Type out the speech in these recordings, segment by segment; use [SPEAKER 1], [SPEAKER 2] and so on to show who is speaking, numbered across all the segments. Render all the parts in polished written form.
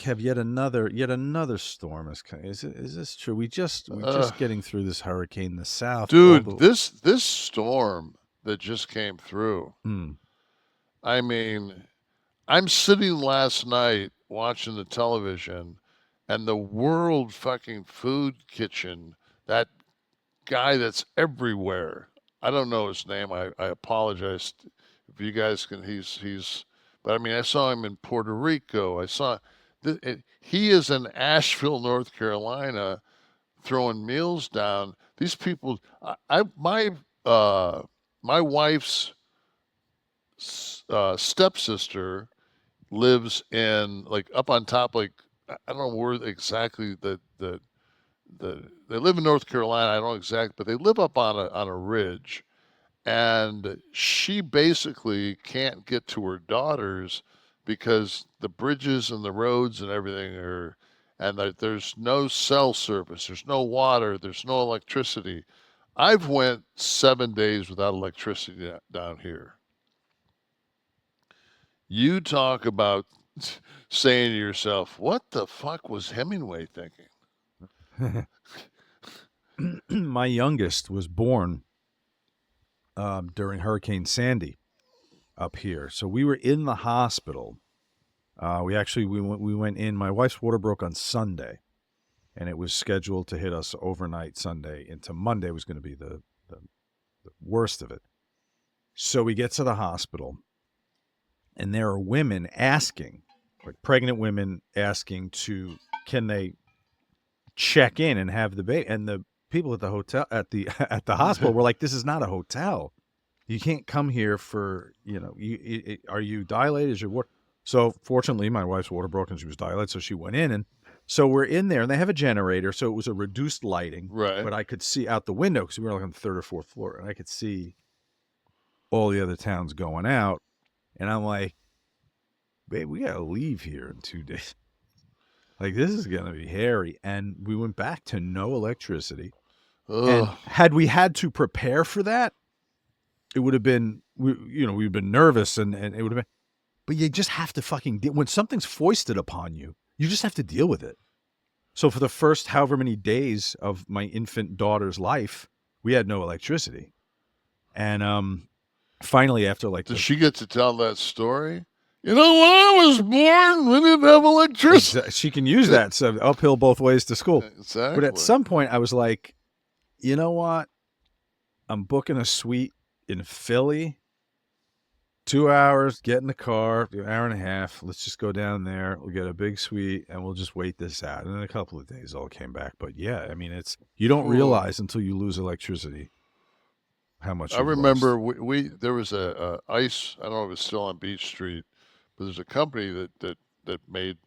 [SPEAKER 1] Kev, yet another storm is coming. Is this true? We're just getting through this hurricane in the south.
[SPEAKER 2] Dude, this storm that just came through.
[SPEAKER 1] Mm.
[SPEAKER 2] I mean, I'm sitting last night watching the television, and the World fucking Food Kitchen, that guy that's everywhere. I don't know his name. I apologize if you guys can. But I mean, I saw him in Puerto Rico. He is in Asheville, North Carolina, throwing meals down. These people, uh, my wife's stepsister lives in like up on top, like I don't know where exactly they live in North Carolina. I don't know exactly, but they live up on a ridge, and she basically can't get to her daughters because the bridges and the roads and everything are, and there's no cell service, there's no water, there's no electricity. I've went 7 days without electricity down here. You talk about saying to yourself, what the fuck was Hemingway thinking?
[SPEAKER 1] My youngest was born during Hurricane Sandy up here, so we were in the hospital. We went in. My wife's water broke on Sunday, and it was scheduled to hit us overnight Sunday into Monday was going to be the worst of it. So we get to the hospital, and there are women asking, like pregnant women asking can they check in and have the baby? And the people at the hotel at the hospital were like, "This is not a hotel. You can't come here for are you dilated? Is your water?" So fortunately, my wife's water broke and she was dilated, so she went in, and so we're in there, and they have a generator, so it was a reduced lighting,
[SPEAKER 2] right?
[SPEAKER 1] But I could see out the window because we were like on the third or fourth floor, and I could see all the other towns going out, and I'm like, "Babe, we gotta leave here in 2 days. Like this is gonna be hairy." And we went back to no electricity.
[SPEAKER 2] Ugh.
[SPEAKER 1] And had we had to prepare for that, it would have been, we've been nervous, and it would have been. But you just have to fucking deal. When something's foisted upon you, you just have to deal with it. So for the first however many days of my infant daughter's life, we had no electricity. And finally, after like...
[SPEAKER 2] Does she get to tell that story? You know, when I was born, we didn't have electricity.
[SPEAKER 1] She can use that. So uphill both ways to school.
[SPEAKER 2] Exactly.
[SPEAKER 1] But at some point, I was like, you know what? I'm booking a suite in Philly. 2 hours, get in the car, an hour and a half. Let's just go down there. We'll get a big suite, and we'll just wait this out. And in a couple of days, all came back. But yeah, I mean, you don't realize until you lose electricity how much.
[SPEAKER 2] I remember there was a ice. I don't know if it's still on Beach Street, but there's a company that made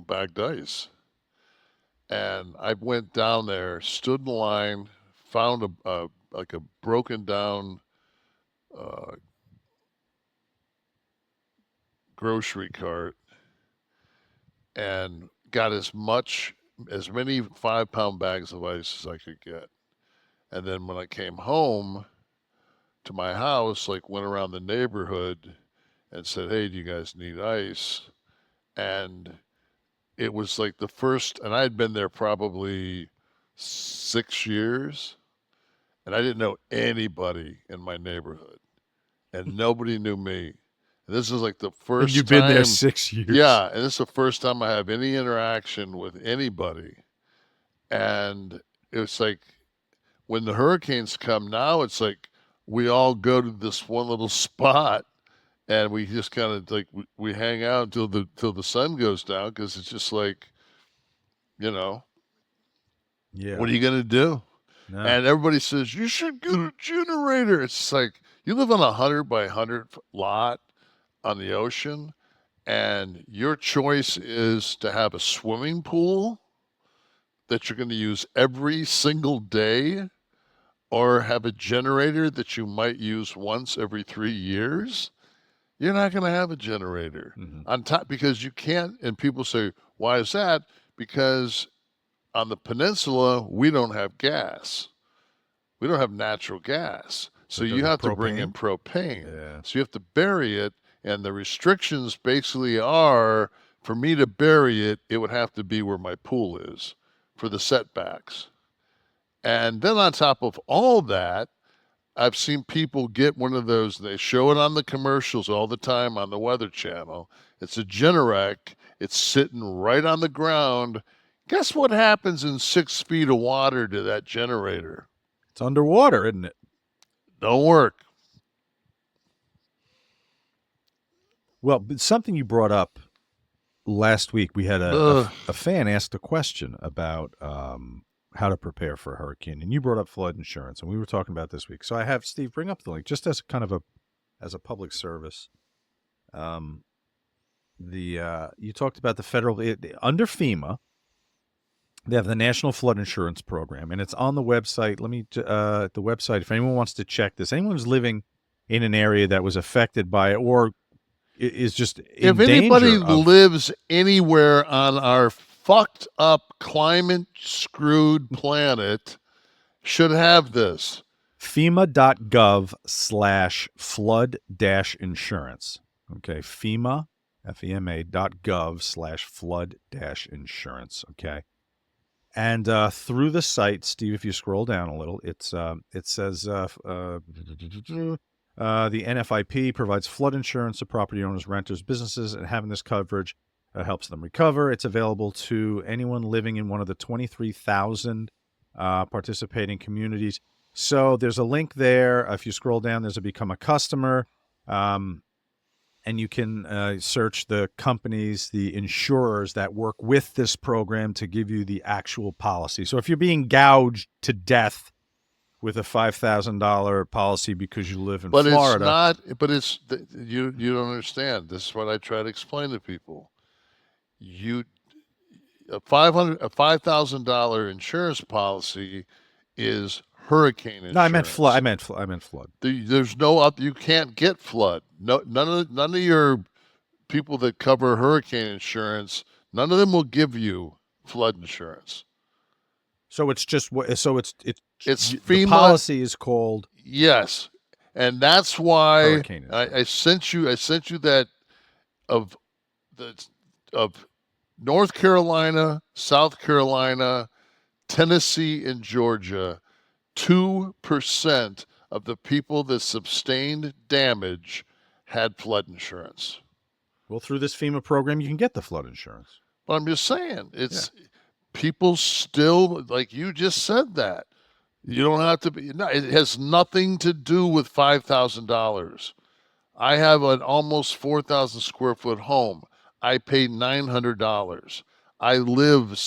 [SPEAKER 2] bagged ice, and I went down there, stood in line, found a like a broken down uh, grocery cart, and got as many 5-pound bags of ice as I could get. And then when I came home to my house, like went around the neighborhood and said, "Hey, do you guys need ice?" And it was like the first, and I had been there probably 6 years, and I didn't know anybody in my neighborhood, and nobody knew me. And this is like the first
[SPEAKER 1] and you've
[SPEAKER 2] time.
[SPEAKER 1] been there 6 years.
[SPEAKER 2] Yeah, and this is the first time I have any interaction with anybody. And it's like when the hurricanes come now, it's like we all go to this one little spot and we just kind of like we hang out until the sun goes down because it's just like, you know,
[SPEAKER 1] Yeah.
[SPEAKER 2] what are you gonna do?
[SPEAKER 1] No.
[SPEAKER 2] And everybody says you should get a generator. It's like you live on 100 by 100 lot on the ocean, and your choice is to have a swimming pool that you're going to use every single day, or have a generator that you might use once every 3 years. You're not going to have a generator on top because you can't. And people say, why is that? Because on the peninsula, we don't have gas. We don't have natural gas. So you have to bring in propane.
[SPEAKER 1] Yeah.
[SPEAKER 2] So you have to bury it. And the restrictions basically are For me to bury it, it would have to be where my pool is for the setbacks. And then on top of all that, I've seen people get one of those. They show it on the commercials all the time on the Weather Channel. It's a Generac. It's sitting right on the ground. Guess what happens in 6 feet of water to that generator?
[SPEAKER 1] It's underwater, isn't it?
[SPEAKER 2] Don't work.
[SPEAKER 1] Well, but something you brought up last week, we had a fan asked a question about how to prepare for a hurricane, and you brought up flood insurance, and we were talking about this week. So I have Steve bring up the link just as kind of a public service. You talked about the federal under FEMA. They have the National Flood Insurance Program, and it's on the website. Let me the website. If anyone wants to check this, anyone who's living in an area that was affected by it or is just in
[SPEAKER 2] if anybody
[SPEAKER 1] danger of,
[SPEAKER 2] lives anywhere on our fucked up climate screwed planet should have this.
[SPEAKER 1] FEMA.gov/flood-insurance. Okay, FEMA, FEMA.gov/flood-insurance. Okay. And through the site, Steve, if you scroll down a little, it says the NFIP provides flood insurance to property owners, renters, businesses, and having this coverage helps them recover. It's available to anyone living in one of the 23,000 participating communities. So there's a link there. If you scroll down, there's a Become a Customer. And you can search the companies, the insurers that work with this program to give you the actual policy. So if you're being gouged to death with a $5,000 policy because you live in Florida,
[SPEAKER 2] it's not. But it's you. You don't understand. This is what I try to explain to people. A $5,000 insurance policy is hurricane insurance.
[SPEAKER 1] No, I meant flood. I meant flood.
[SPEAKER 2] There's no up. You can't get flood. No, none of your people that cover hurricane insurance, none of them will give you flood insurance.
[SPEAKER 1] So it's just it's
[SPEAKER 2] FEMA.
[SPEAKER 1] The policy is called
[SPEAKER 2] yes, and that's why I sent you that of North Carolina, South Carolina, Tennessee, and Georgia. 2% of the people that sustained damage had flood insurance.
[SPEAKER 1] Well, through this FEMA program, you can get the flood insurance.
[SPEAKER 2] But I'm just saying, people still, like you just said that. You don't have to be, no, it has nothing to do with $5,000. I have an almost 4,000 square foot home. I pay $900. I live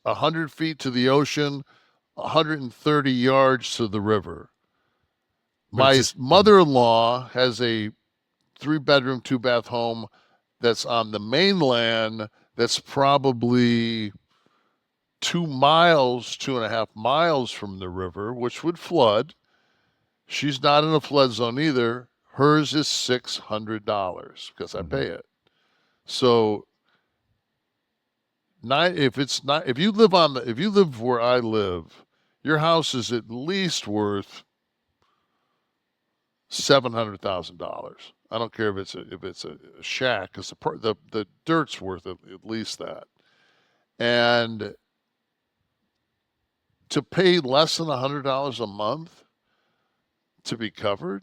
[SPEAKER 2] 100 feet to the ocean, 130 yards to the river. My mother-in-law has a 3-bedroom, 2-bath home that's on the mainland that's probably 2.5 miles from the river, which would flood. She's not in a flood zone either. Hers is $600 because I pay it. So if you live where I live, your house is at least worth $700,000. I don't care if it's a shack, because the dirt's worth at least that. And to pay less than $100 a month to be covered,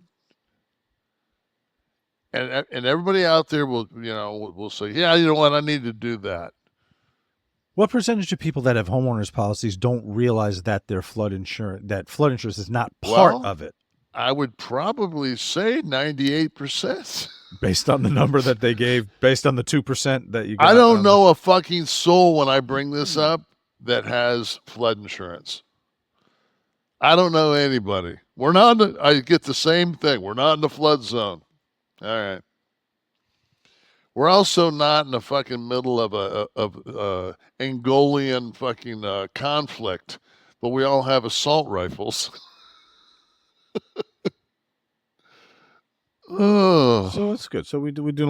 [SPEAKER 2] and everybody out there will say, yeah, you know what, I need to do that.
[SPEAKER 1] What percentage of people that have homeowners policies don't realize that their flood insurance is not part of it?
[SPEAKER 2] I would probably say 98%.
[SPEAKER 1] Based on the number that they gave, based on the 2% that you got.
[SPEAKER 2] I don't know a fucking soul when I bring this up that has flood insurance. I don't know anybody. I get the same thing. We're not in the flood zone. All right. We're also not in the fucking middle of a Angolian fucking conflict, but we all have assault rifles.
[SPEAKER 1] So it's good. So we do